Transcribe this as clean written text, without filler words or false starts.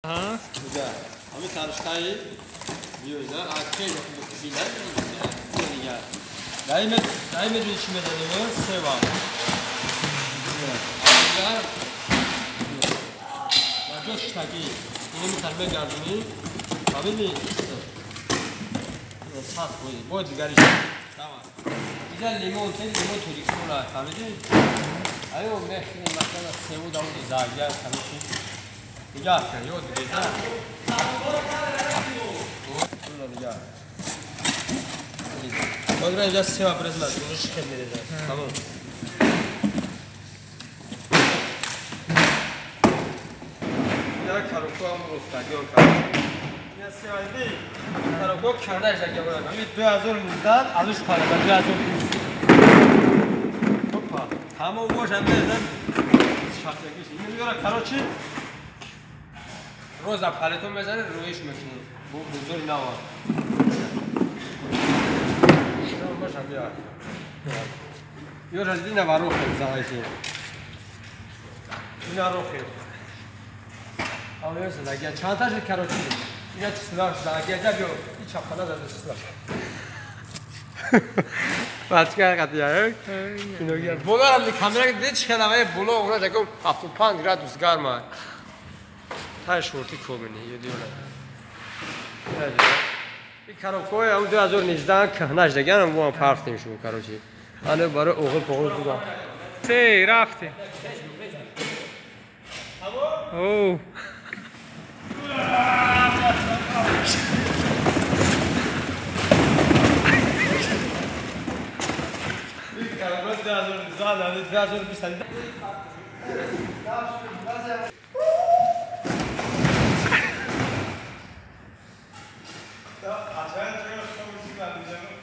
Aha. Güzel. Ama karıştayı diyorlar. Akçeyle kutuyla diyorlar. Daima değişime deniyor. Seva. Ayrıca ya göçteki yeni bir terme gardını tabii mi? Sat koy. Bu diğer iş. Tamam. Güzel limon çocuk sonra tabii değil. Ayo mehkine mesela sevu da o zagiye tabii ki. Diğer kan yok diye. Burada Sonra اینجا seva biraz مزمونش خیلی میده. Tamam. Ya karoku هم رستگان کرد. Ya sevaydi. Karoku کرده جگه بود. می 2019 ازش پاره به 2020. Hoppa. Tamam boş hem de şartlıkmış. Yine diyor karoçi. Roza paleton بزنه رویش میکنه. Bu buzur ne var? Başam ya. Yora dina var rohe zaten. Dina rohe. Alıyorsun da gel çantajı karoçi. Yine silah gel diyor. Hiç apana da silah. Başka katıyor. Kino gel. Bola hamdi kamera dedi çıkalamaya bola ona da kom 75 gradus garma. Ta şorti komini diyorlar. Evet. این کاروکوی اون 2019 که نجدگن هم با هم پرفتیم شو کاروچی آنه برای اوغل پاغل بودم سی رفتیم اوه این کاروکوی 2019 Acayip çok müzik var canım.